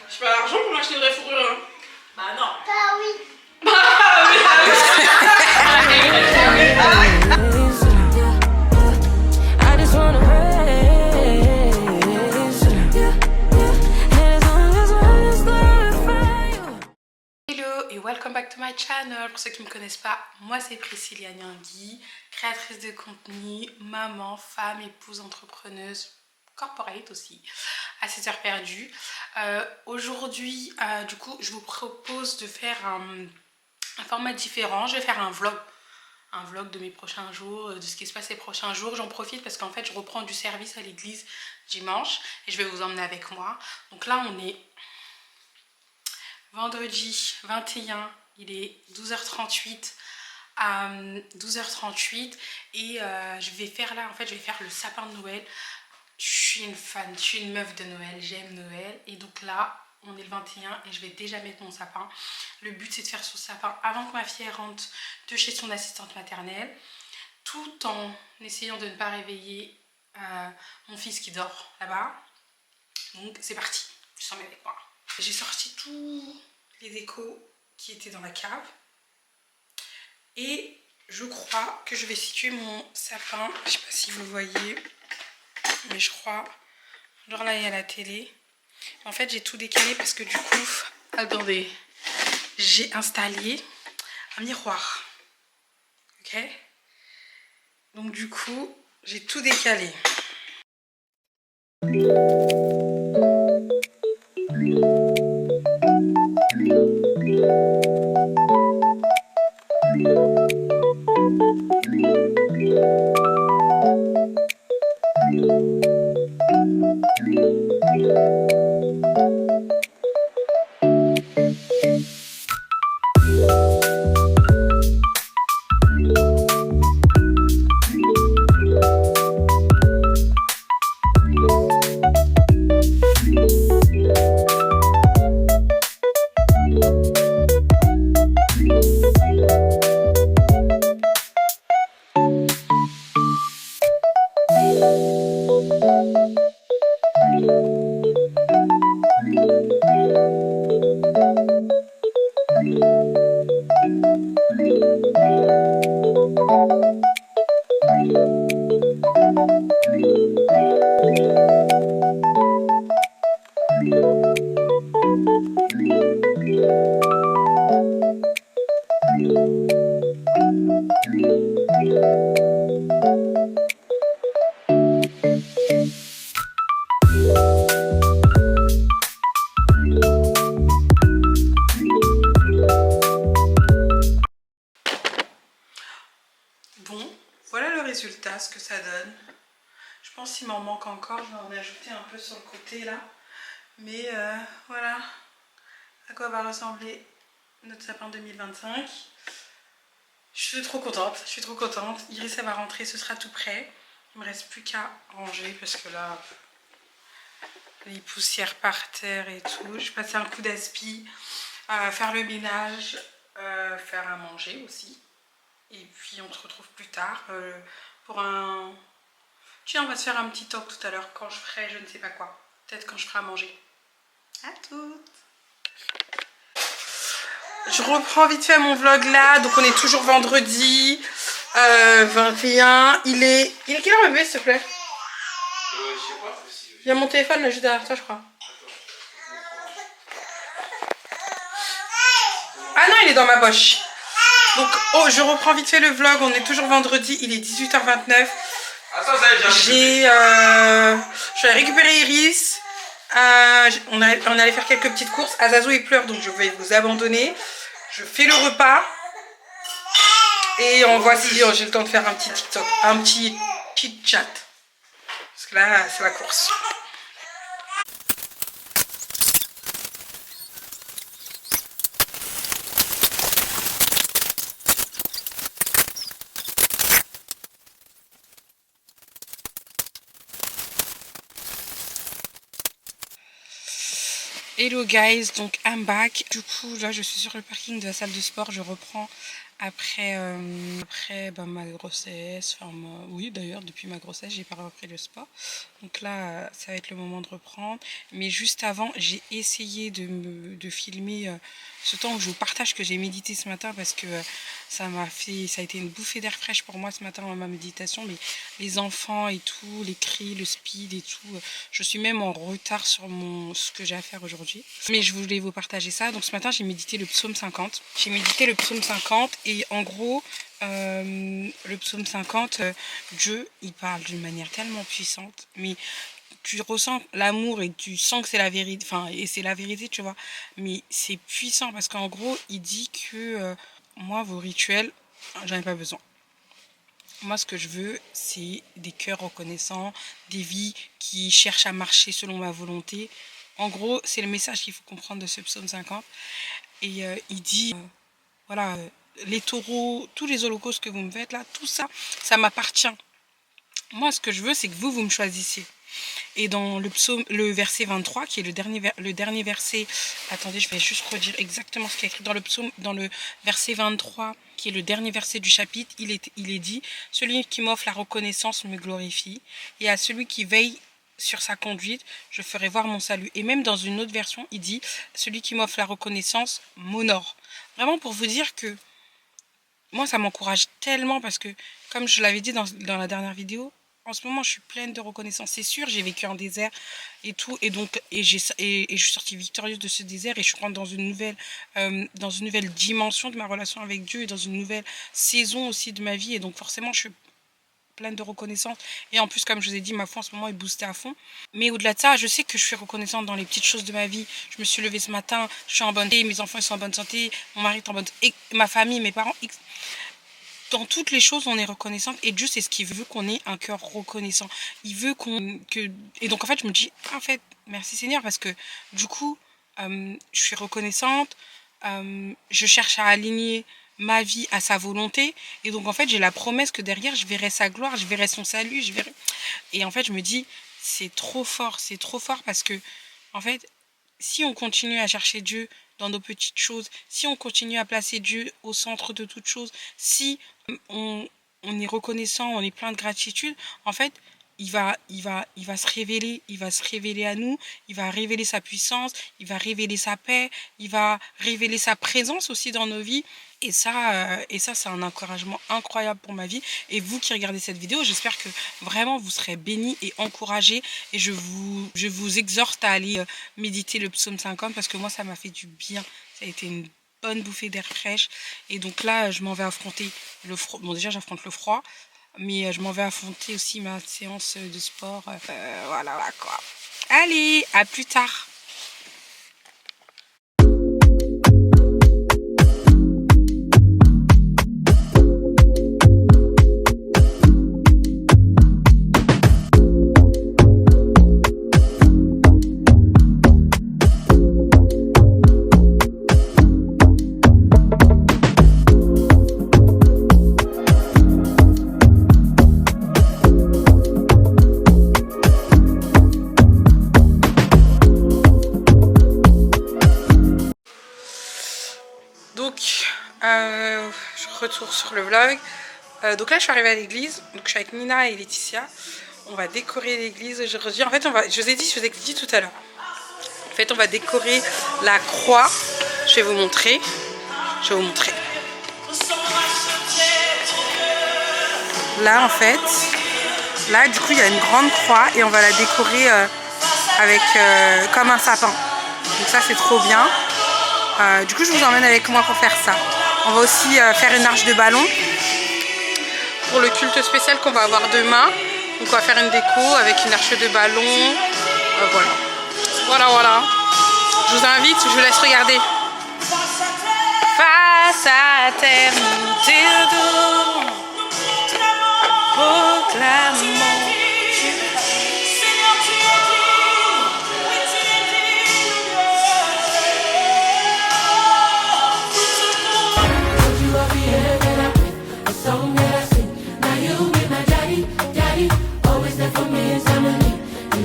J'ai pas l'argent pour m'acheter une vraie fourrure. Hein. Bah non. Ah oui. Hello et welcome back to my channel. Pour ceux qui ne me connaissent pas, moi c'est Priscilla Nyangui, créatrice de contenu, maman, femme, épouse, entrepreneuse, corporate aussi, à 7 heures perdues. Aujourd'hui, du coup, je vous propose de faire un format différent. Je vais faire un vlog de mes prochains jours, de ce qui se passe les prochains jours. J'en profite parce qu'en fait, je reprends du service à l'église dimanche et je vais vous emmener avec moi. Donc là, on est vendredi 21, il est 12h38 à 12h38 et je vais faire là, en fait, je vais faire le sapin de Noël. Je suis une fan, je suis une meuf de Noël, j'aime Noël et donc là, on est le 21 et je vais déjà mettre mon sapin. Le but, c'est de faire ce sapin avant que ma fille rentre de chez son assistante maternelle, tout en essayant de ne pas réveiller mon fils qui dort là-bas. Donc c'est parti, je s'en mets avec moi. J'ai sorti tous les décos qui étaient dans la cave et je crois que je vais situer mon sapin. Je sais pas si vous voyez, mais je crois, genre là il y a la télé. En fait j'ai tout décalé parce que du coup, attendez, j'ai installé un miroir, ok, donc du coup j'ai tout décalé. Bon, voilà le résultat, ce que ça donne. Je pense qu'il m'en manque encore, je vais en ajouter un peu sur le côté là. Mais voilà à quoi va ressembler notre sapin 2025. Je suis trop contente, Iris elle va rentrer, ce sera tout prêt. Il me reste plus qu'à ranger parce que là, les poussières par terre et tout. Je vais passer un coup d'aspi, faire le ménage, faire à manger aussi. Et puis on se retrouve plus tard pour un... Tiens, on va se faire un petit talk tout à l'heure quand je ferai je ne sais pas quoi. Peut-être quand je ferai à manger. À toutes. Je reprends vite fait mon vlog là. Donc on est toujours vendredi 21. Il est quelle heure bébé s'il te plaît? Il y a mon téléphone là juste derrière toi je crois. Ah non, il est dans ma poche. Donc oh, je reprends vite fait le vlog. On est toujours vendredi, il est 18h29. Je vais récupérer Iris. On allait faire quelques petites courses. Azazo il pleure donc je vais vous abandonner. Je fais le repas. Et on voit si j'ai le temps de faire un petit TikTok. Un petit chit chat. Parce que là c'est la course. Hello guys, donc I'm back. Du coup là je suis sur le parking de la salle de sport, je reprends après bah, ma grossesse, oui d'ailleurs depuis ma grossesse j'ai pas repris le sport, donc là ça va être le moment de reprendre, mais juste avant j'ai essayé de filmer ce temps où je vous partage que j'ai médité ce matin parce que ça a été une bouffée d'air fraîche pour moi ce matin dans ma méditation, mais les enfants et tout, les cris, le speed et tout, je suis même en retard sur ce que j'ai à faire aujourd'hui, mais je voulais vous partager ça. Donc ce matin j'ai médité le psaume 50, et en gros le psaume 50, Dieu il parle d'une manière tellement puissante, mais tu ressens l'amour et tu sens que c'est la vérité, et c'est la vérité, tu vois, mais c'est puissant parce qu'en gros il dit que moi vos rituels j'en ai pas besoin. Moi, ce que je veux, c'est des cœurs reconnaissants, des vies qui cherchent à marcher selon ma volonté. En gros, c'est le message qu'il faut comprendre de ce psaume 50. Et il dit, voilà, les taureaux, tous les holocaustes que vous me faites là, tout ça, ça m'appartient. Moi, ce que je veux, c'est que vous me choisissiez. Et dans le verset 23, qui est le dernier verset, attendez, je vais juste redire exactement ce qui est écrit dans le psaume, dans le verset 23, qui est le dernier verset du chapitre, il est dit, « Celui qui m'offre la reconnaissance me glorifie, et à celui qui veille sur sa conduite, je ferai voir mon salut. » Et même dans une autre version, il dit, « Celui qui m'offre la reconnaissance m'honore. » Vraiment pour vous dire que moi, ça m'encourage tellement parce que, comme je l'avais dit dans la dernière vidéo, en ce moment, je suis pleine de reconnaissance. C'est sûr, j'ai vécu en désert et tout, et je suis sortie victorieuse de ce désert et je rentre dans une nouvelle dimension de ma relation avec Dieu et dans une nouvelle saison aussi de ma vie. Et donc, forcément, je suis pleine de reconnaissance. Et en plus, comme je vous ai dit, ma foi en ce moment est boostée à fond. Mais au-delà de ça, je sais que je suis reconnaissante dans les petites choses de ma vie. Je me suis levée ce matin, je suis en bonne santé, mes enfants ils sont en bonne santé, mon mari est en bonne santé, ma famille, mes parents. Dans toutes les choses, on est reconnaissante et Dieu, c'est ce qu'il veut, qu'on ait un cœur reconnaissant. Il veut Et donc, en fait, je me dis, en fait, merci Seigneur, parce que du coup, je suis reconnaissante, je cherche à aligner ma vie à sa volonté. Et donc, en fait, j'ai la promesse que derrière, je verrai sa gloire, je verrai son salut, Et en fait, je me dis, c'est trop fort parce que, en fait, si on continue à chercher Dieu dans nos petites choses, si on continue à placer Dieu au centre de toutes choses, si on est reconnaissant, on est plein de gratitude, en fait, il va se révéler à nous, il va révéler sa puissance, il va révéler sa paix, il va révéler sa présence aussi dans nos vies. Et ça c'est un encouragement incroyable pour ma vie. Et vous qui regardez cette vidéo, j'espère que vraiment vous serez bénis et encouragés. Et je vous exhorte à aller méditer le psaume 50 parce que moi, ça m'a fait du bien. Ça a été une bonne bouffée d'air fraîche. Et donc là, je m'en vais affronter le froid. Bon, déjà, j'affronte le froid. Mais je m'en vais affronter aussi ma séance de sport. Voilà quoi. Allez, à plus tard. Je retourne sur le vlog. Donc là je suis arrivée à l'église, donc je suis avec Nina et Laetitia. On va décorer l'église aujourd'hui. En fait je vous ai dit tout à l'heure. En fait on va décorer la croix. Je vais vous montrer. Là en fait, là du coup il y a une grande croix et on va la décorer avec comme un sapin. Donc ça c'est trop bien. Du coup je vous emmène avec moi pour faire ça. On va aussi faire une arche de ballon pour le culte spécial qu'on va avoir demain. Donc on va faire une déco avec une arche de ballon. Voilà. Je vous invite, je vous laisse regarder. Face à terre, nous t'adorons, proclamons.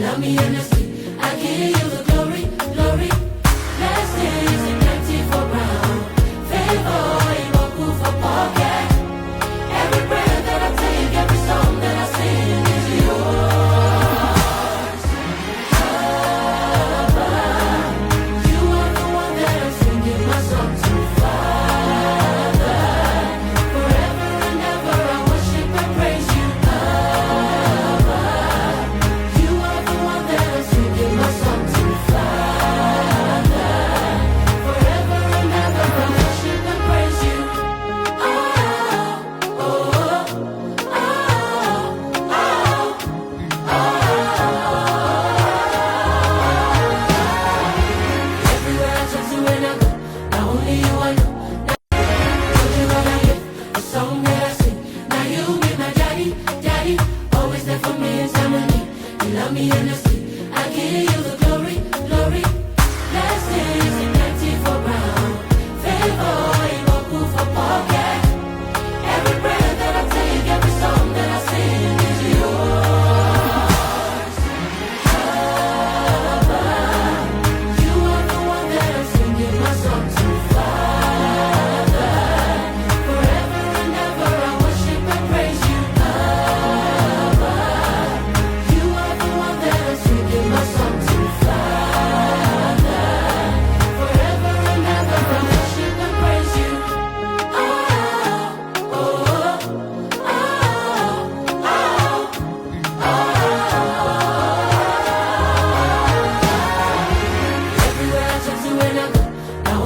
Love me endlessly, I give you the glory, glory. Blessings and plenty for round, favor and for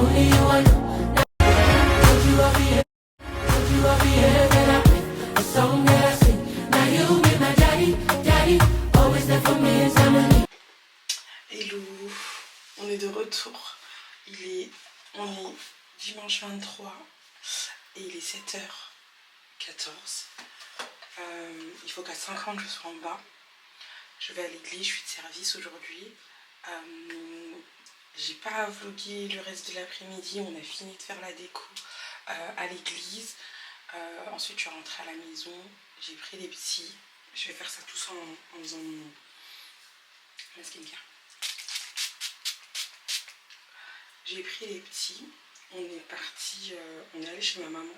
only you I know. Don't you ever hear, don't you ever hear that I play a song that I sing? Now you be my daddy, daddy, always there for me in time of need. Hello, on est de retour. On est dimanche 23 et il est 7h14. Il faut qu'à 50 je sois en bas. Je vais à l'église, je suis de service aujourd'hui. J'ai pas vlogué le reste de l'après-midi, on a fini de faire la déco à l'église. Ensuite je suis rentrée à la maison, j'ai pris les petits. Je vais faire ça tous en faisant ma skincare. J'ai pris les petits, on est parti, on est allé chez ma maman.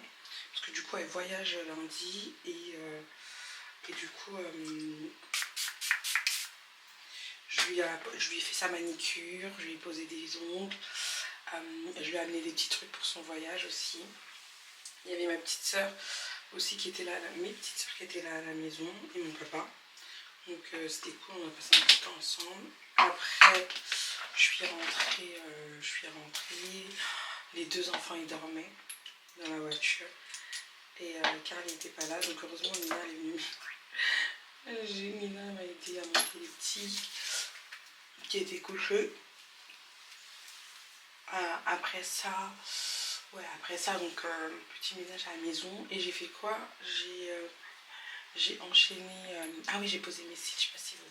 Parce que du coup elle voyage lundi et du coup je lui ai fait sa manicure, je lui ai posé des ongles, je lui ai amené des petits trucs pour son voyage aussi. Il y avait ma petite soeur aussi qui était là, mes petites soeurs qui étaient là à la maison et mon papa. Donc c'était cool, on a passé un petit temps ensemble. Après je suis rentrée, les deux enfants ils dormaient dans la voiture et Carl n'était pas là, donc heureusement Nina elle est venue. Nina m'a aidé à monter les petits qui étaient couchés. Après ça donc petit ménage à la maison et j'ai fait quoi? J'ai enchaîné, ah oui j'ai posé mes cils, je sais pas si vous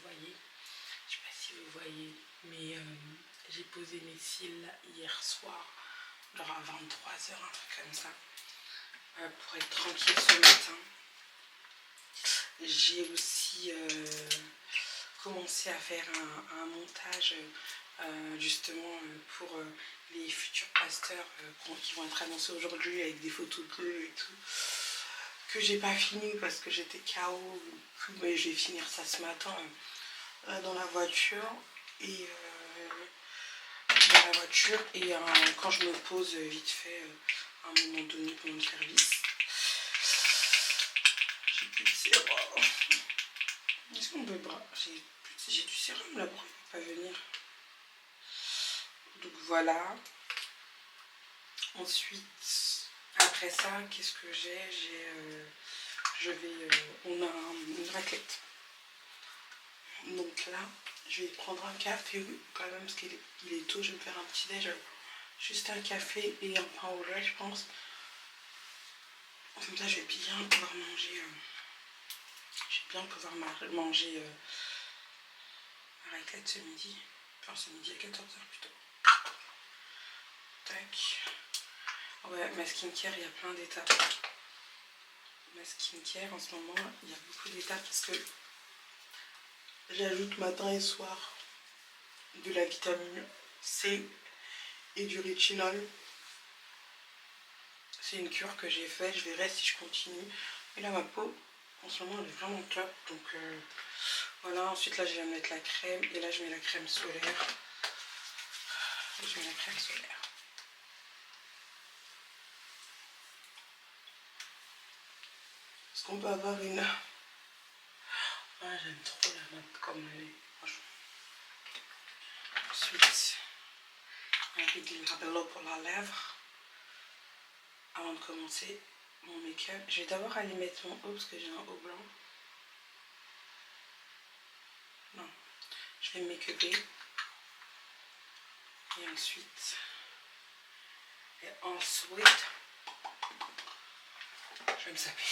voyez, mais j'ai posé mes cils hier soir, genre à 23h, un truc comme ça, pour être tranquille ce matin. J'ai aussi commencé à faire un montage justement pour les futurs pasteurs qui vont être annoncés aujourd'hui avec des photos d'eux et tout, que j'ai pas fini parce que j'étais KO, mais je vais finir ça ce matin dans la voiture et quand je me pose vite fait à un moment donné pendant le service. J'ai plus de sérum. Est-ce qu'on peut pas? J'ai du sérum là, pourquoi il ne peut pas venir? Donc voilà. Ensuite, après ça, qu'est-ce que j'ai? On a une raclette. Donc là, je vais prendre un café quand même parce qu'il est tôt. Je vais me faire un petit déj, juste un café et un pain au lait, je pense. Comme ça, je vais bien pouvoir manger. Ma raclette ce midi. Enfin, ce midi à 14h plutôt. Tac. Ouais, ma skincare, il y a plein d'étapes. Ma skincare, en ce moment, il y a beaucoup d'étapes parce que j'ajoute matin et soir de la vitamine C et du rétinol. C'est une cure que j'ai faite, je verrai si je continue. Et là, ma peau, en ce moment, elle est vraiment top. Donc voilà, ensuite là, je vais mettre la crème. Et là, je mets la crème solaire. Est-ce qu'on peut avoir une... Ah, j'aime trop la nappe comme elle est, franchement. Ensuite, un Redeem Rabello pour la lèvre. Avant de commencer mon make-up, je vais d'abord aller mettre mon haut parce que j'ai un haut blanc. Non, je vais me make-upper. Et ensuite, je vais me saper.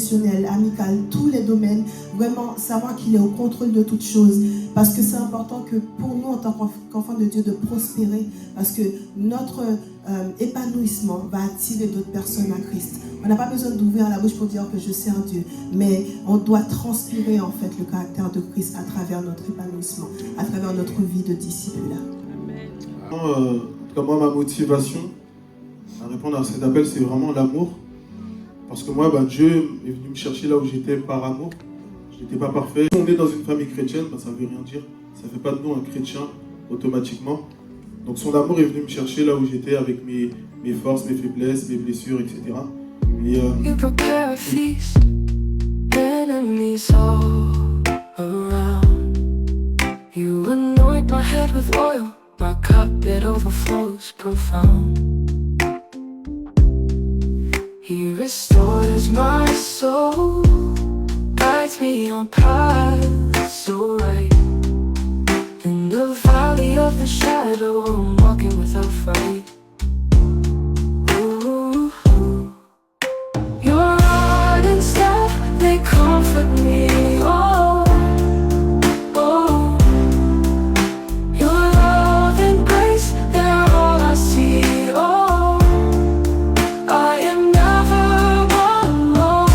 professionnel, amical, tous les domaines, vraiment savoir qu'il est au contrôle de toutes choses. Parce que c'est important que pour nous, en tant qu'enfants de Dieu, de prospérer. Parce que notre épanouissement va attirer d'autres personnes à Christ. On n'a pas besoin d'ouvrir la bouche pour dire que je sers Dieu. Mais on doit transpirer en fait le caractère de Christ à travers notre épanouissement, à travers notre vie de disciple. Moi, ma motivation à répondre à cet appel, c'est vraiment l'amour. Parce que moi, Dieu est venu me chercher là où j'étais par amour. Je n'étais pas parfait. On est dans une famille chrétienne, ça ne veut rien dire. Ça ne fait pas de nous un chrétien automatiquement. Donc son amour est venu me chercher là où j'étais avec mes forces, mes faiblesses, mes blessures, etc. You prepare a feast, enemies all around. You anoint my head with oil, my cup it overflows profound. He restores my soul, guides me on paths so right. In the valley of the shadow, I'm walking without fight. Ooh, your rod and staff, they comfort me. Oh, oh, your love and grace, they're all I see. Oh, I am never alone.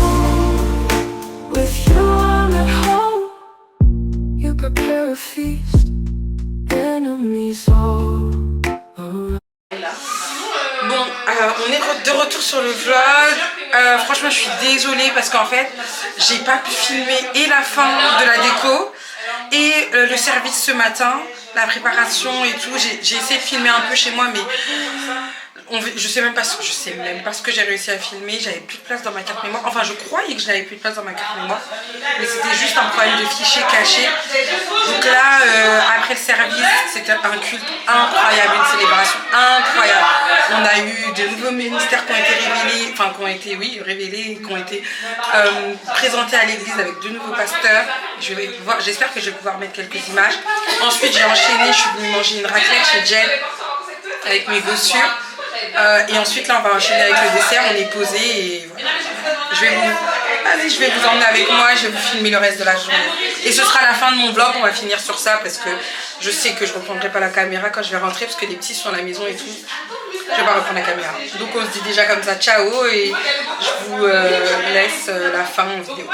With you I'm at home. You prepare a feast, enemies all around. Bon, on est de retour sur le vlog. Franchement, je suis désolée parce qu'en fait, j'ai pas pu filmer et la fin de la déco et le service ce matin, la préparation et tout. J'ai essayé de filmer un peu chez moi, mais je sais même pas ce que j'ai réussi à filmer. J'avais plus de place dans ma carte mémoire. Enfin, je croyais que je n'avais plus de place dans ma carte mémoire, mais c'était juste un problème de fichier caché. Donc là, après le service, c'était un culte incroyable, une célébration incroyable. On a eu de nouveaux ministères qui ont été révélés, enfin qui ont été, oui, révélés, qui ont été présentés à l'église avec de nouveaux pasteurs. J'espère que je vais pouvoir mettre quelques images. Ensuite, j'ai enchaîné, je suis venue manger une raclette chez Jen avec mes gossures. Et ensuite là on va enchaîner avec le dessert, on est posé et voilà. Je vais vous emmener avec moi, je vais vous filmer le reste de la journée. Et ce sera la fin de mon vlog, on va finir sur ça parce que je sais que je ne reprendrai pas la caméra quand je vais rentrer parce que les petits sont à la maison et tout. Je vais pas reprendre la caméra. Donc on se dit déjà comme ça ciao et je vous laisse la fin en vidéo.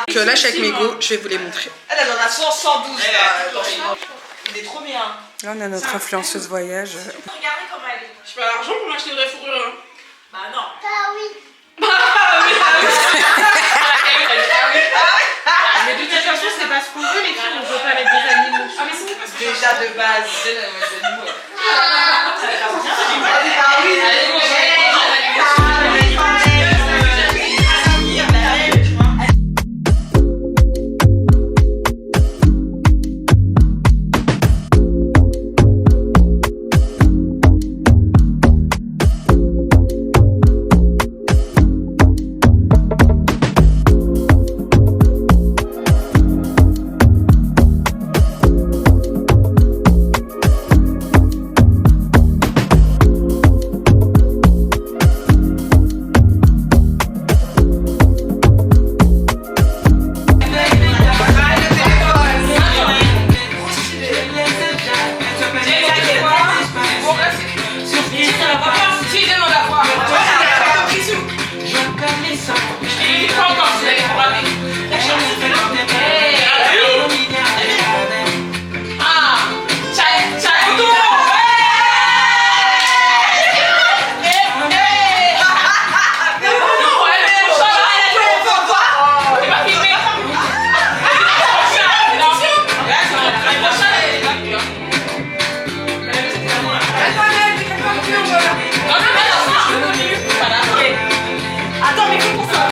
Donc là je suis avec mes go, je vais vous les montrer. Elle en a 112 là. Il est trop bien. Là on a notre influenceuse voyage. Regardez comment elle est. J'ai pas l'argent pour m'acheter une vraie fourrure. Hein. Bah non. Mais de toute façon, c'est pas ce qu'on veut, les filles, on veut pas mettre des animaux. Déjà de base. Allez,